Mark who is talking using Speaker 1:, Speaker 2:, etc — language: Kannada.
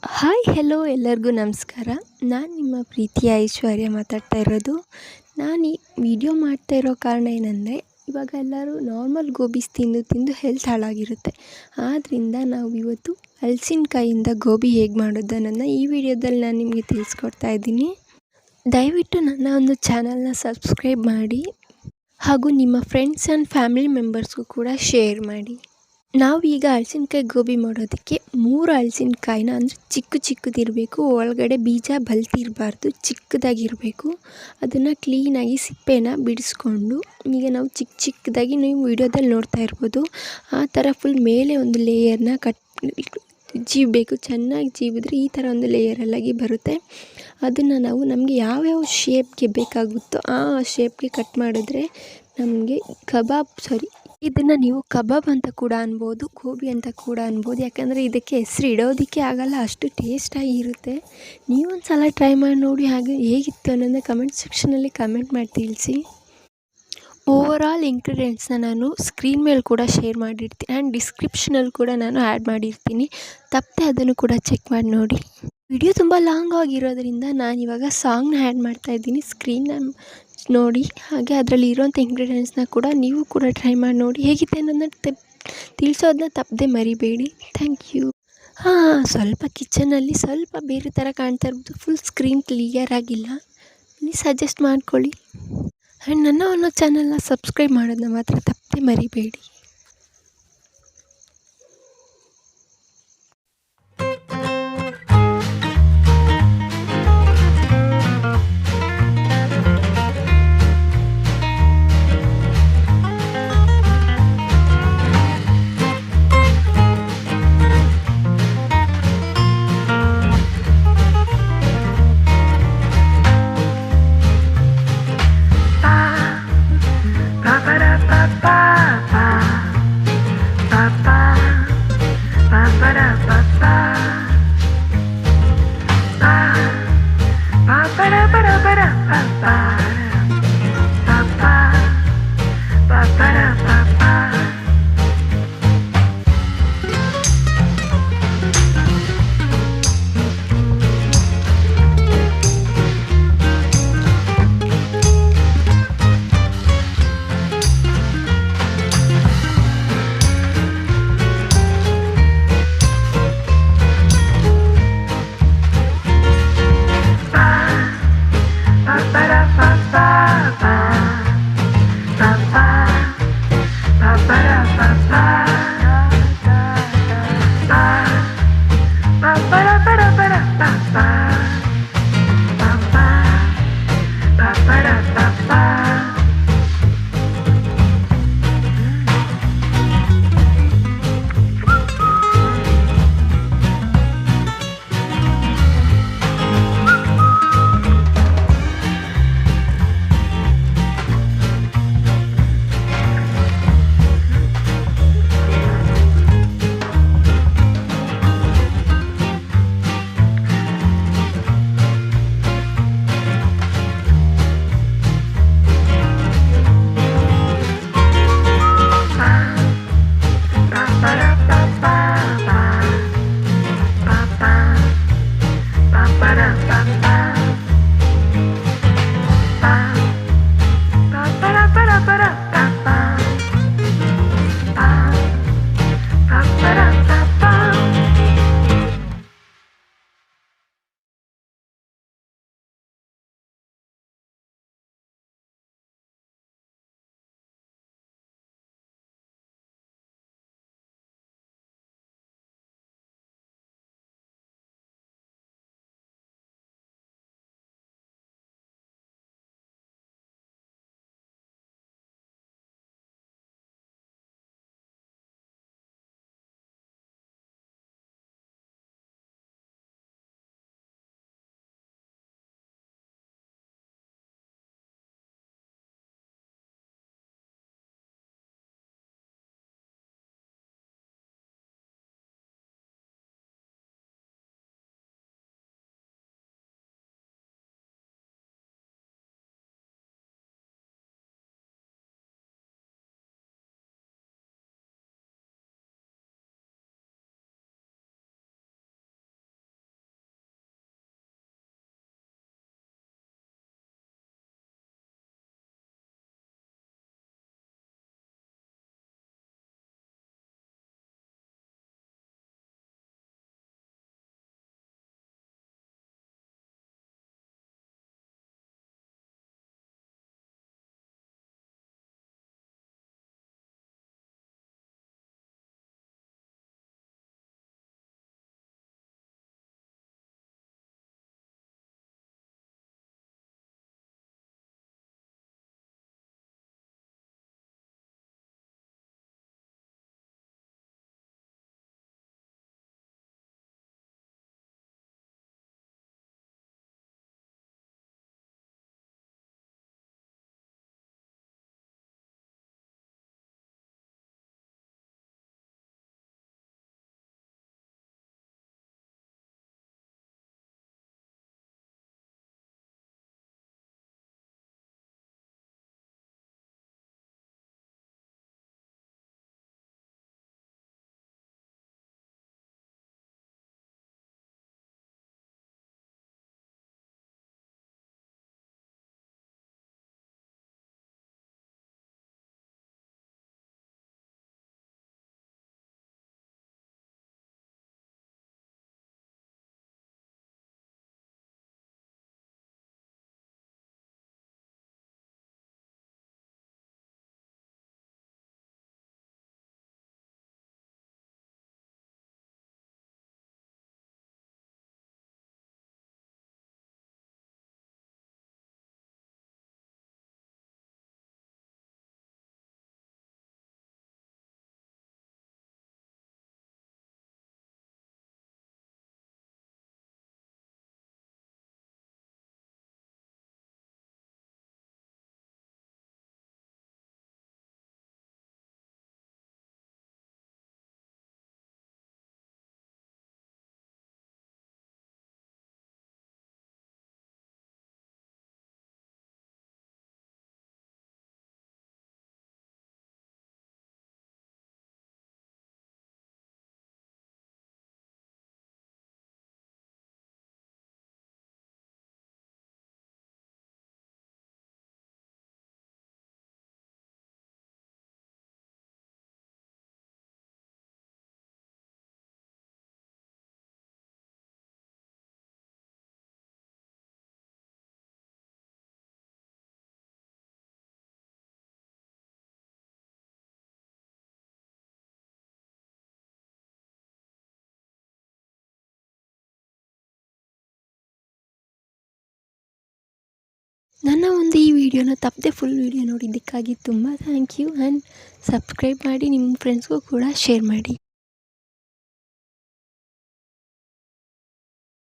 Speaker 1: ಹಾಯ್ ಹೆಲೋ ಎಲ್ಲರಿಗೂ ನಮಸ್ಕಾರ. ನಾನು ನಿಮ್ಮ ಪ್ರೀತಿಯ ಐಶ್ವರ್ಯ ಮಾತಾಡ್ತಾ ಇರೋದು. ನಾನು ಈ ವಿಡಿಯೋ ಮಾಡ್ತಾ ಇರೋ ಕಾರಣ ಏನಂದರೆ, ಇವಾಗ ಎಲ್ಲರೂ ನಾರ್ಮಲ್ ಗೋಬೀಸ್ ತಿಂದು ಹೆಲ್ತ್ ಹಾಳಾಗಿರುತ್ತೆ. ಆದ್ದರಿಂದ ನಾವು ಇವತ್ತು ಹಲಸಿನಕಾಯಿಂದ ಗೋಬಿ ಹೇಗೆ ಮಾಡೋದು ಅನ್ನೋದನ್ನ ಈ ವಿಡಿಯೋದಲ್ಲಿ ನಾನು ನಿಮಗೆ ತಿಳಿಸ್ಕೊಡ್ತಾ ಇದ್ದೀನಿ. ದಯವಿಟ್ಟು ನನ್ನ ಒಂದು ಚಾನಲ್ನ ಸಬ್ಸ್ಕ್ರೈಬ್ ಮಾಡಿ ಹಾಗೂ ನಿಮ್ಮ ಫ್ರೆಂಡ್ಸ್ ಆ್ಯಂಡ್ ಫ್ಯಾಮಿಲಿ ಮೆಂಬರ್ಸ್ಗೂ ಕೂಡ ಶೇರ್ ಮಾಡಿ. ನಾವೀಗ ಹಲಸಿನಕಾಯಿ ಗೋಬಿ ಮಾಡೋದಕ್ಕೆ 3 ಹಲಸಿನಕಾಯಿನ ಅಂದರೆ ಚಿಕ್ಕದಿರಬೇಕು, ಒಳಗಡೆ ಬೀಜ ಬಲ್ತಿರಬಾರ್ದು, ಚಿಕ್ಕದಾಗಿರಬೇಕು. ಅದನ್ನು ಕ್ಲೀನಾಗಿ ಸಿಪ್ಪೆನ ಬಿಡಿಸ್ಕೊಂಡು, ಈಗ ನಾವು ಚಿಕ್ಕದಾಗಿ ನೀವು ವಿಡಿಯೋದಲ್ಲಿ ನೋಡ್ತಾ ಇರ್ಬೋದು, ಆ ಥರ ಫುಲ್ ಮೇಲೆ ಒಂದು ಲೇಯರ್ನ ಜೀವಬೇಕು. ಚೆನ್ನಾಗಿ ಜೀವಿದ್ರೆ ಈ ಥರ ಒಂದು ಲೇಯರಲ್ಲಾಗಿ ಬರುತ್ತೆ. ಅದನ್ನು ನಾವು ನಮಗೆ ಯಾವ್ಯಾವ ಶೇಪ್ಗೆ ಬೇಕಾಗುತ್ತೋ ಆ ಶೇಪ್ಗೆ ಕಟ್ ಮಾಡಿದ್ರೆ ನಮಗೆ ಇದನ್ನು ನೀವು ಕಬಾಬ್ ಅಂತ ಕೂಡ ಅನ್ಬೋದು, ಗೋಬಿ ಅಂತ ಕೂಡ ಅನ್ಬೋದು. ಯಾಕಂದರೆ ಇದಕ್ಕೆ ಹೆಸರು ಇಡೋದಕ್ಕೆ ಆಗಲ್ಲ, ಅಷ್ಟು ಟೇಸ್ಟಾಗಿರುತ್ತೆ. ನೀವೊಂದು ಸಲ ಟ್ರೈ ಮಾಡಿ ನೋಡಿ, ಹಾಗೆ ಹೇಗಿತ್ತು ಅನ್ನೋದನ್ನ ಕಮೆಂಟ್ ಸೆಕ್ಷನಲ್ಲಿ ಕಮೆಂಟ್ ಮಾಡಿ ತಿಳಿಸಿ. ಓವರಾಲ್ ಇಂಗ್ರೀಡಿಯೆಂಟ್ಸ್ನ ನಾನು ಸ್ಕ್ರೀನ್ ಮೇಲೆ ಕೂಡ ಶೇರ್ ಮಾಡಿರ್ತೀನಿ ಆ್ಯಂಡ್ ಡಿಸ್ಕ್ರಿಪ್ಷನಲ್ಲಿ ಕೂಡ ನಾನು ಆ್ಯಡ್ ಮಾಡಿರ್ತೀನಿ. ತಪ್ಪದೆ ಅದನ್ನು ಕೂಡ ಚೆಕ್ ಮಾಡಿ ನೋಡಿ. ವಿಡಿಯೋ ತುಂಬ ಲಾಂಗ್ ಆಗಿರೋದ್ರಿಂದ ನಾನಿವಾಗ ಸಾಂಗ್ನ ಆ್ಯಡ್ ಮಾಡ್ತಾಯಿದ್ದೀನಿ. ಸ್ಕ್ರೀನ್ನ ನೋಡಿ, ಹಾಗೆ ಅದರಲ್ಲಿ ಇರೋಂಥ ಇಂಗ್ರೀಡಿಯೆಂಟ್ಸ್ನ ಕೂಡ ನೀವು ಕೂಡ ಟ್ರೈ ಮಾಡಿ ನೋಡಿ. ಹೇಗಿದೆ ಅನ್ನೋದನ್ನ ತಿಳಿಸೋದನ್ನ ತಪ್ಪದೆ ಮರಿಬೇಡಿ. Thank you. ಸ್ವಲ್ಪ ಕಿಚನಲ್ಲಿ ಸ್ವಲ್ಪ ಬೇರೆ ಥರ ಕಾಣ್ತಾ ಇರ್ಬೋದು, ಫುಲ್ ಸ್ಕ್ರೀನ್ ಕ್ಲಿಯರ್ ಆಗಿಲ್ಲ, ನೀವು ಸಜೆಸ್ಟ್ ಮಾಡ್ಕೊಳ್ಳಿ. ಆ್ಯಂಡ್ ನನ್ನ ಒಂದು ಚಾನಲ್ನ ಸಬ್ಸ್ಕ್ರೈಬ್ ಮಾಡೋದನ್ನ ಮಾತ್ರ ತಪ್ಪದೆ ಮರಿಬೇಡಿ. ನನ್ನ ಒಂದು ಈ ವಿಡಿಯೋನ ತಪ್ಪದೆ ಫುಲ್ ವಿಡಿಯೋ ನೋಡಿದ್ದಕ್ಕಾಗಿ ತುಂಬ ಥ್ಯಾಂಕ್ ಯು. ಆ್ಯಂಡ್ ಸಬ್ಸ್ಕ್ರೈಬ್ ಮಾಡಿ, ನಿಮ್ಮ ಫ್ರೆಂಡ್ಸ್ಗೂ ಕೂಡ ಶೇರ್ ಮಾಡಿ.